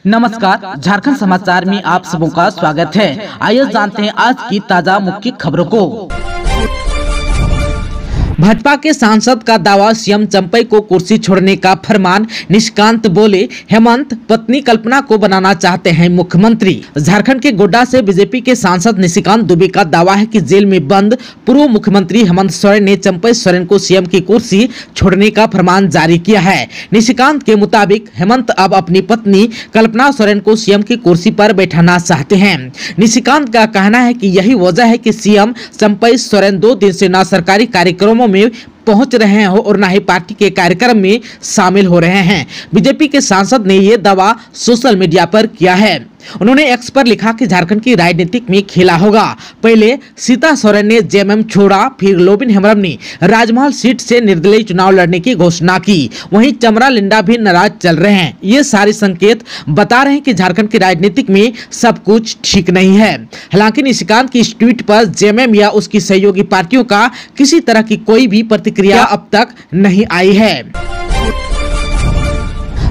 नमस्कार, झारखंड समाचार में आप सबों का स्वागत है। आइए जानते हैं आज की ताजा मुख्य खबरों को। भाजपा के सांसद का दावा, सीएम चंपई को कुर्सी छोड़ने का फरमान। निशिकांत बोले, हेमंत पत्नी कल्पना को बनाना चाहते हैं मुख्यमंत्री। झारखंड के गोड्डा से बीजेपी के सांसद निशिकांत दुबे का दावा है कि जेल में बंद पूर्व मुख्यमंत्री हेमंत सोरेन ने चंपई सोरेन को सीएम की कुर्सी छोड़ने का फरमान जारी किया है। निशिकांत के मुताबिक हेमंत अब अपनी पत्नी कल्पना सोरेन को सीएम की कुर्सी पर बैठाना चाहते हैं। निशिकांत का कहना है कि यही वजह है कि सीएम चंपई सोरेन 2 दिन से न सरकारी कार्यक्रमों में पहुंच रहे हैं और न ही पार्टी के कार्यक्रम में शामिल हो रहे हैं। बीजेपी के सांसद ने यह दावा सोशल मीडिया पर किया है। उन्होंने एक्स पर लिखा कि झारखंड की राजनीतिक में खेला होगा। पहले सीता सोरेन ने जेएमएम छोड़ा, फिर लोबिन हेम्ब्रम ने राजमहल सीट से निर्दलीय चुनाव लड़ने की घोषणा की। वहीं चमरा लिंडा भी नाराज चल रहे हैं। ये सारे संकेत बता रहे हैं कि झारखंड की राजनीतिक में सब कुछ ठीक नहीं है। हालांकि निशिकांत की इस ट्वीट पर जेएमएम या उसकी सहयोगी पार्टियों का किसी तरह की कोई भी प्रतिक्रिया अब तक नहीं आई है।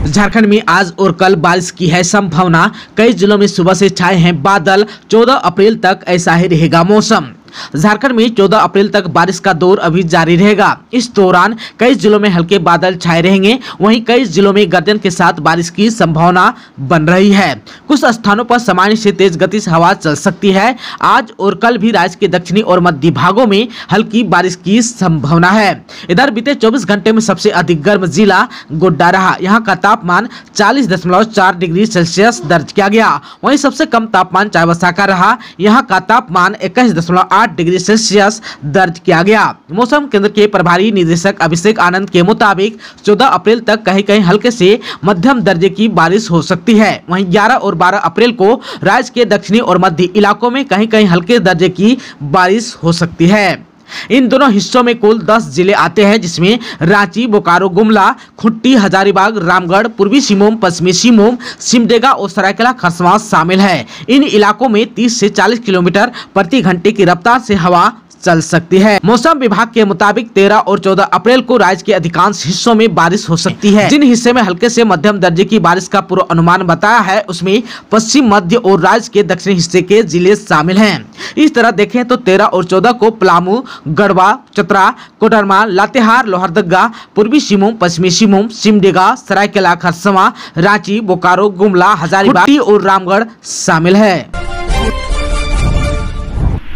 झारखंड में आज और कल बारिश की है संभावना। कई जिलों में सुबह से छाए हैं बादल। 14 अप्रैल तक ऐसा ही रहेगा मौसम। झारखंड में 14 अप्रैल तक बारिश का दौर अभी जारी रहेगा। इस दौरान कई जिलों में हल्के बादल छाए रहेंगे। वहीं कई जिलों में गर्जन के साथ बारिश की संभावना बन रही है। कुछ स्थानों पर सामान्य से तेज गति से हवा चल सकती है। आज और कल भी राज्य के दक्षिणी और मध्य भागों में हल्की बारिश की संभावना है। इधर बीते 24 घंटे में सबसे अधिक गर्म जिला गोड्डा रहा। यहाँ का तापमान 40.4 डिग्री सेल्सियस दर्ज किया गया। वहीं सबसे कम तापमान चाईबासा का रहा। यहाँ का तापमान 21.8 डिग्री सेल्सियस दर्ज किया गया। मौसम केंद्र के प्रभारी निदेशक अभिषेक आनंद के मुताबिक 14 अप्रैल तक कहीं कहीं हल्के से मध्यम दर्जे की बारिश हो सकती है। वहीं 11 और 12 अप्रैल को राज्य के दक्षिणी और मध्य इलाकों में कहीं कहीं हल्के दर्जे की बारिश हो सकती है। इन दोनों हिस्सों में कुल 10 जिले आते हैं, जिसमें रांची, बोकारो, गुमला, खुट्टी, हजारीबाग, रामगढ़, पूर्वी सिंहभूम, पश्चिमी सिंहभूम, सिमडेगा और सरायकेला खरसावां शामिल है। इन इलाकों में 30 से 40 किलोमीटर प्रति घंटे की रफ्तार से हवा चल सकती है। मौसम विभाग के मुताबिक 13 और 14 अप्रैल को राज्य के अधिकांश हिस्सों में बारिश हो सकती है। जिन हिस्से में हल्के से मध्यम दर्जे की बारिश का पूर्व अनुमान बताया है, उसमें पश्चिम मध्य और राज्य के दक्षिणी हिस्से के जिले शामिल हैं। इस तरह देखें तो 13 और 14 को पलामू, गढ़वा, चतरा, कोडरमा, लातेहार, लोहरदगा, पूर्वी सिंहभूम, पश्चिमी सिंहभूम, सिमडेगा, सरायकेला खरसावां, रांची, बोकारो, गुमला, हजारीबाग और रामगढ़ शामिल है।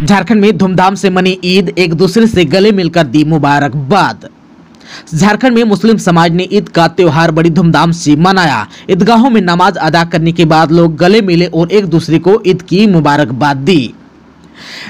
झारखंड में धूमधाम से मनी ईद, एक दूसरे से गले मिलकर दी मुबारकबाद। झारखंड में मुस्लिम समाज ने ईद का त्योहार बड़ी धूमधाम से मनाया। ईदगाहों में नमाज अदा करने के बाद लोग गले मिले और एक दूसरे को ईद की मुबारकबाद दी।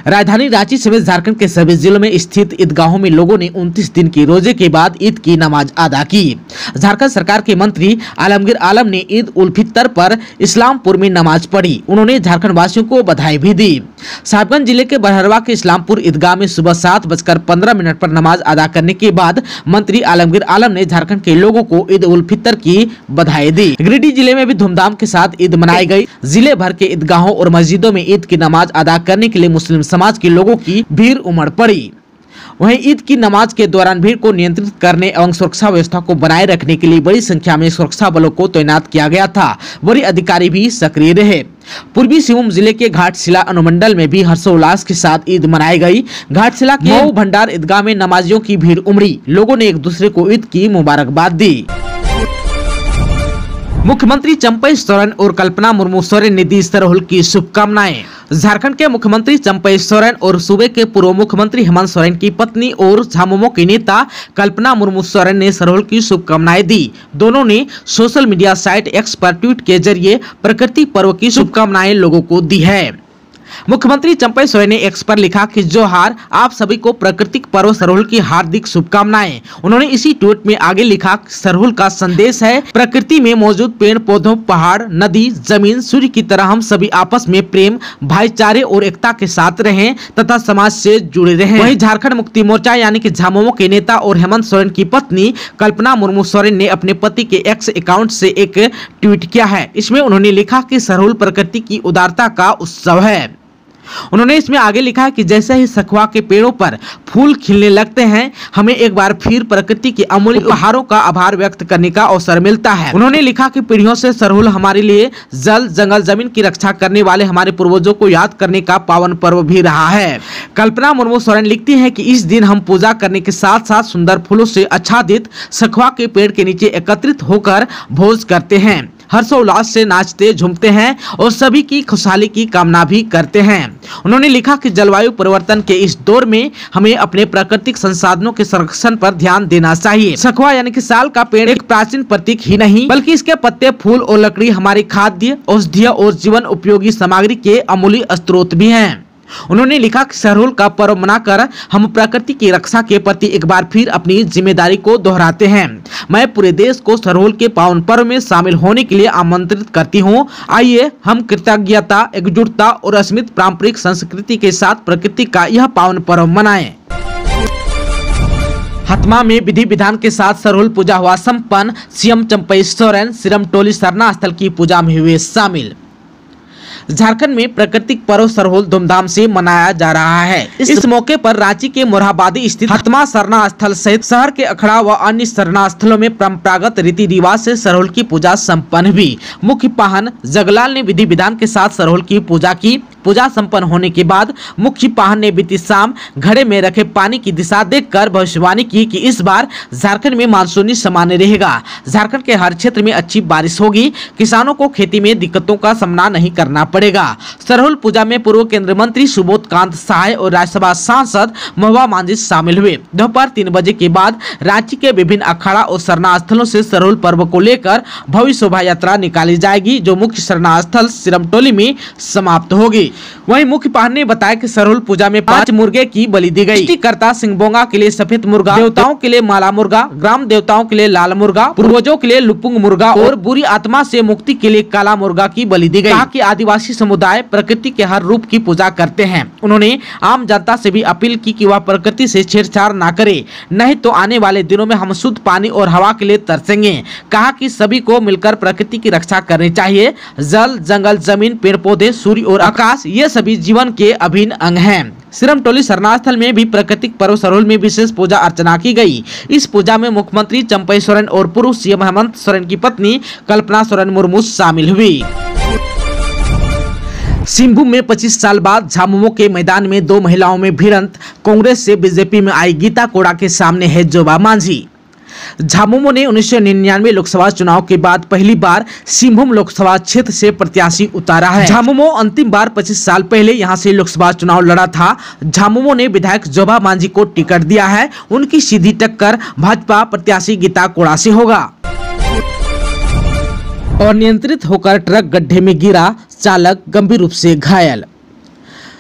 राजधानी रांची समेत झारखंड के सभी जिलों में स्थित ईदगाहों में लोगों ने 29 दिन के रोजे के बाद ईद की नमाज अदा की। झारखंड सरकार के मंत्री आलमगीर आलम ने ईद उल फितर पर इस्लामपुर में नमाज पढ़ी। उन्होंने झारखंड वासियों को बधाई भी दी। साहिबगंज जिले के बरहरवा के इस्लामपुर ईदगाह में सुबह 7:15 पर नमाज अदा करने के बाद मंत्री आलमगीर आलम ने झारखंड के लोगों को ईद उल फितर की बधाई दी। गिरिडीह जिले में भी धूमधाम के साथ ईद मनाई गई। जिले भर के ईदगाहों और मस्जिदों में ईद की नमाज अदा करने के लिए मुस्लिम समाज के लोगों की भीड़ उमड़ पड़ी। वहीं ईद की नमाज के दौरान भीड़ को नियंत्रित करने एवं सुरक्षा व्यवस्था को बनाए रखने के लिए बड़ी संख्या में सुरक्षा बलों को तैनात किया गया था। वरीय अधिकारी भी सक्रिय रहे। पूर्वी सिंहभूम जिले के घाटशिला अनुमंडल में भी हर्षोल्लास के साथ ईद मनाई गई। घाटशिला के मऊ भंडार ईदगाह में नमाजियों की भीड़ उमड़ी। लोगों ने एक दूसरे को ईद की मुबारकबाद दी। मुख्यमंत्री चंपई सोरेन और कल्पना मुर्मू सोरेन ने दी सरहुल की शुभकामनाएं। झारखंड के मुख्यमंत्री चंपई सोरेन और सूबे के पूर्व मुख्यमंत्री हेमंत सोरेन की पत्नी और झामुमो की नेता कल्पना मुर्मू सोरेन ने सरहुल की शुभकामनाएं दी। दोनों ने सोशल मीडिया साइट एक्स पर ट्वीट के जरिए प्रकृति पर्व की शुभकामनाएं लोगों को दी है। मुख्यमंत्री चंपई सोरेन ने एक्स पर लिखा कि जोहार, आप सभी को प्राकृतिक पर्व सरहुल की हार्दिक शुभकामनाएं। उन्होंने इसी ट्वीट में आगे लिखा, सरहुल का संदेश है, प्रकृति में मौजूद पेड़ पौधों, पहाड़, नदी, जमीन, सूर्य की तरह हम सभी आपस में प्रेम, भाईचारे और एकता के साथ रहें तथा समाज से जुड़े रहें। वहीं झारखंड मुक्ति मोर्चा यानी कि झामुमो के नेता और हेमंत सोरेन की पत्नी कल्पना मुर्मू सोरेन ने अपने पति के एक्स अकाउंट से एक ट्वीट किया है। इसमें उन्होंने लिखा कि सरहुल प्रकृति की उदारता का उत्सव है। उन्होंने इसमें आगे लिखा है कि जैसे ही सखुआ के पेड़ों पर फूल खिलने लगते हैं, हमें एक बार फिर प्रकृति के अमूल्य उपहारों का आभार व्यक्त करने का अवसर मिलता है। उन्होंने लिखा कि पीढ़ियों से सरहुल हमारे लिए जल, जंगल, जमीन की रक्षा करने वाले हमारे पूर्वजों को याद करने का पावन पर्व भी रहा है। कल्पना मुर्मू सोरेन लिखती है कि इस दिन हम पूजा करने के साथ साथ सुंदर फूलों से आच्छादित सखुआ के पेड़ के नीचे एकत्रित होकर भोज करते हैं, हर्षोल्लास से नाचते झूमते हैं और सभी की खुशहाली की कामना भी करते हैं। उन्होंने लिखा कि जलवायु परिवर्तन के इस दौर में हमें अपने प्राकृतिक संसाधनों के संरक्षण पर ध्यान देना चाहिए। सखुआ यानी कि साल का पेड़ एक प्राचीन प्रतीक ही नहीं, बल्कि इसके पत्ते, फूल और लकड़ी हमारी खाद्य, औषधीय और जीवन उपयोगी सामग्री के अमूल्य स्रोत भी हैं। उन्होंने लिखा कि सरहुल का पर्व मनाकर हम प्रकृति की रक्षा के प्रति एक बार फिर अपनी जिम्मेदारी को दोहराते हैं। मैं पूरे देश को सरहुल के पावन पर्व में शामिल होने के लिए आमंत्रित करती हूं। आइए हम कृतज्ञता, एकजुटता और अस्मित पारंपरिक संस्कृति के साथ प्रकृति का यह पावन पर्व मनाएं। हतमा में विधि विधान के साथ सरहुल पूजा हुआ संपन्न। सीएम चंपई सोरेन सिरमटोली सरना स्थल की पूजा में हुए शामिल। झारखंड में प्राकृतिक पर्व सरहुल धूमधाम से मनाया जा रहा है। इस मौके पर रांची के मोरहाबादी स्थित हतमा सरना स्थल सहित शहर के अखड़ा व अन्य सरना स्थलों में परंपरागत रीति रिवाज से सरहुल की पूजा संपन्न हुई। मुख्य पाहन जगलाल ने विधि विधान के साथ सरहुल की पूजा की। पूजा संपन्न होने के बाद मुख्य पाहन ने बीती शाम घड़े में रखे पानी की दिशा देखकर भविष्यवाणी की कि इस बार झारखंड में मानसूनी सामान्य रहेगा। झारखंड के हर क्षेत्र में अच्छी बारिश होगी। किसानों को खेती में दिक्कतों का सामना नहीं करना पड़ेगा। सरहुल पूजा में पूर्व केंद्रीय मंत्री सुबोध कांत सहाय और राज्यसभा सांसद महुआ मांझी शामिल हुए। दोपहर 3 बजे के बाद रांची के विभिन्न अखाड़ा और सरना स्थलों से सरहुल पर्व को लेकर भव्य शोभा यात्रा निकाली जाएगी, जो मुख्य सरना स्थल सिरमटोली में समाप्त होगी। वहीं मुख्य पाहन ने बताया कि सरहुल पूजा में 5 मुर्गे की बलि दी गई। सृष्टिकर्ता सिंहबोंगा के लिए सफेद मुर्गा, देवताओं के लिए माला मुर्गा, ग्राम देवताओं के लिए लाल मुर्गा, पूर्वजों के लिए लुपुंग मुर्गा और बुरी आत्मा से मुक्ति के लिए काला मुर्गा की बलि दी गई। कहा कि आदिवासी समुदाय प्रकृति के हर रूप की पूजा करते हैं। उन्होंने आम जनता से भी अपील की कि वह प्रकृति से छेड़छाड़ न करे, नहीं तो आने वाले दिनों में हम शुद्ध पानी और हवा के लिए तरसेंगे। कहा कि सभी को मिलकर प्रकृति की रक्षा करनी चाहिए। जल, जंगल, जमीन, पेड़ पौधे, सूर्य और आकाश ये सभी जीवन के अभिन्न अंग हैं। सिरमटोली सरनास्थल में भी प्राकृतिक पर्व सरहुल में विशेष पूजा अर्चना की गई। इस पूजा में मुख्यमंत्री चंपई सोरेन और पूर्व सीएम हेमंत सोरेन की पत्नी कल्पना सोरेन मुर्मू शामिल हुई। सिंहभूम में 25 साल बाद झामुमो के मैदान में 2 महिलाओं में भिड़ंत। कांग्रेस से बीजेपी में आई गीता कोड़ा के सामने है जोबा मांझी। झामुमो ने 1999 लोकसभा चुनाव के बाद पहली बार सिंहभूम लोकसभा क्षेत्र से प्रत्याशी उतारा है। झामुमो अंतिम बार 25 साल पहले यहां से लोकसभा चुनाव लड़ा था। झामुमो ने विधायक जोबा मांझी को टिकट दिया है। उनकी सीधी टक्कर भाजपा प्रत्याशी गीता कोड़ा से होगा। और नियंत्रित होकर ट्रक गड्ढे में गिरा, चालक गंभीर रूप से घायल।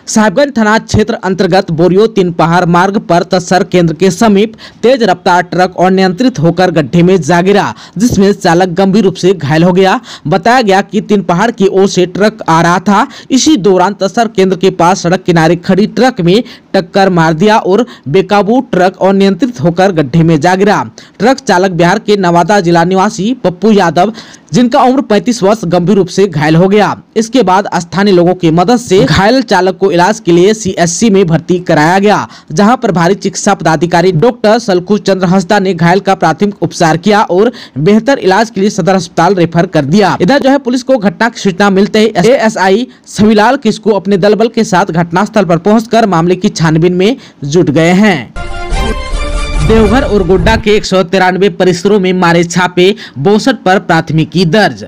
साहिबगंज थाना क्षेत्र अंतर्गत बोरियो 3 पहाड़ मार्ग पर तस्सर केंद्र के समीप तेज रफ्तार ट्रक अनियंत्रित होकर गड्ढे में जा गिरा, जिसमें चालक गंभीर रूप से घायल हो गया। बताया गया कि 3 पहाड़ की ओर से ट्रक आ रहा था। इसी दौरान तस्सर केंद्र के पास सड़क किनारे खड़ी ट्रक में टक्कर मार दिया और बेकाबू ट्रक अनियंत्रित होकर गड्ढे में जा गिरा। ट्रक चालक बिहार के नवादा जिला निवासी पप्पू यादव, जिनका उम्र 35 वर्ष, गंभीर रूप से घायल हो गया। इसके बाद स्थानीय लोगों की मदद से घायल चालक को इलाज के लिए सीएचसी में भर्ती कराया गया, जहां प्रभारी चिकित्सा पदाधिकारी डॉक्टर सलखू चंद्र हंसदा ने घायल का प्राथमिक उपचार किया और बेहतर इलाज के लिए सदर अस्पताल रेफर कर दिया। इधर पुलिस को घटना की सूचना मिलते ही एएसआई छविलाल किस्कू अपने दल बल के साथ घटनास्थल पर पहुंचकर मामले की छानबीन में जुट गए हैं। देवघर और गोड्डा के 193 परिसरों में मारे छापे, 62 पर प्राथमिकी दर्ज।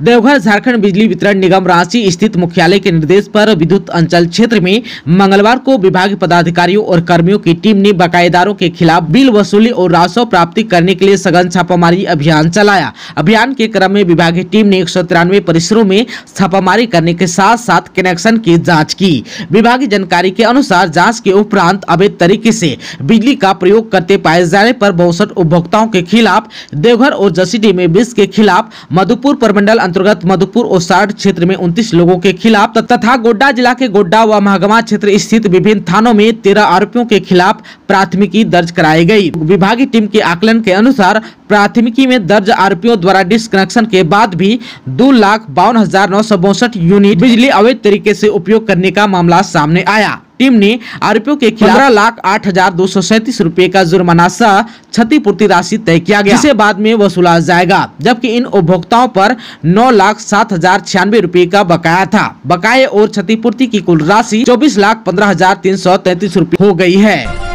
देवघर झारखंड बिजली वितरण निगम रांची स्थित मुख्यालय के निर्देश पर विद्युत अंचल क्षेत्र में मंगलवार को विभागीय पदाधिकारियों और कर्मियों की टीम ने बकायेदारों के खिलाफ बिल वसूली और राजस्व प्राप्ति करने के लिए सघन छापामारी अभियान चलाया। अभियान के क्रम में विभागीय टीम ने 193 परिसरों में छापामारी करने के साथ साथ कनेक्शन की जाँच की। विभागीय जानकारी के अनुसार जाँच के उपरांत अवैध तरीके से बिजली का प्रयोग करते पाए जाने पर 62 उपभोक्ताओं के खिलाफ देवघर और जसीडीह में 20 के खिलाफ, मधुपुर प्रमंडल अंतर्गत मधुपुर और साठ क्षेत्र में 29 लोगों के खिलाफ तथा गोड्डा जिला के गोड्डा व महागामा क्षेत्र स्थित विभिन्न थानों में 13 आरोपियों के खिलाफ प्राथमिकी दर्ज कराई गई। विभागीय टीम के आकलन के अनुसार प्राथमिकी में दर्ज आरोपियों द्वारा डिस्कनेक्शन के बाद भी 2,52,962 यूनिट बिजली अवैध तरीके से उपयोग करने का मामला सामने आया। टीम ने आरोपियों के खिलाफ 15,08,237 रुपए का जुर्माना सह क्षतिपूर्ति राशि तय किया गया, जिसे बाद में वसूला जाएगा। जबकि इन उपभोक्ताओं पर 9,07,096 रुपए का बकाया था। बकाये और क्षतिपूर्ति की कुल राशि 24,15,333 रुपए हो गई है।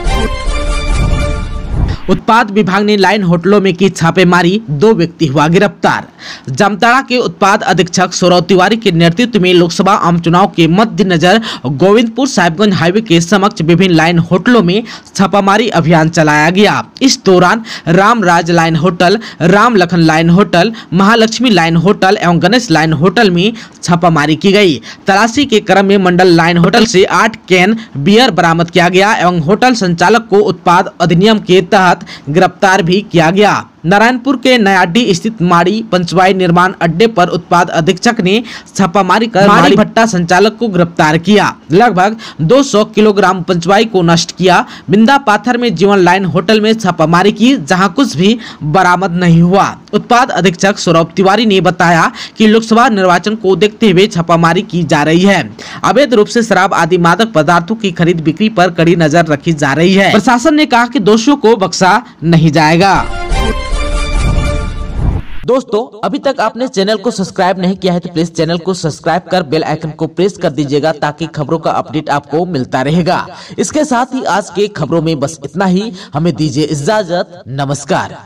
उत्पाद विभाग ने लाइन होटलों में की छापेमारी, 2 व्यक्ति हुआ गिरफ्तार। जामताड़ा के उत्पाद अधीक्षक सौरव तिवारी के नेतृत्व में लोकसभा आम चुनाव के मद्देनजर गोविंदपुर साहिबगंज हाईवे के समक्ष विभिन्न लाइन होटलों में छापामारी अभियान चलाया गया। इस दौरान Ramraj line hotel, Ram Lakhan line hotel, Mahalakshmi line hotel एवं गणेश लाइन होटल में छापामारी की गई। तलाशी के क्रम में मंडल लाइन होटल से 8 कैन बियर बरामद किया गया एवं होटल संचालक को उत्पाद अधिनियम के तहत गिरफ्तार भी किया गया। नारायणपुर के नयाडी स्थित माड़ी पंचवाई निर्माण अड्डे पर उत्पाद अधीक्षक ने छापामारी कर माड़ी भट्टा संचालक को गिरफ्तार किया। लगभग 200 किलोग्राम पंचवाई को नष्ट किया। बिंदा पाथर में जीवन लाइन होटल में छापामारी की, जहां कुछ भी बरामद नहीं हुआ। उत्पाद अधीक्षक सौरभ तिवारी ने बताया कि लोकसभा निर्वाचन को देखते हुए छापामारी की जा रही है। अवैध रूप से शराब आदि मादक पदार्थों की खरीद बिक्री पर कड़ी नजर रखी जा रही है। प्रशासन ने कहा कि दोषियों को बख्शा नहीं जाएगा। दोस्तों, अभी तक आपने चैनल को सब्सक्राइब नहीं किया है तो प्लीज चैनल को सब्सक्राइब कर बेल आइकन को प्रेस कर दीजिएगा, ताकि खबरों का अपडेट आपको मिलता रहेगा। इसके साथ ही आज के खबरों में बस इतना ही। हमें दीजिए इजाजत। नमस्कार।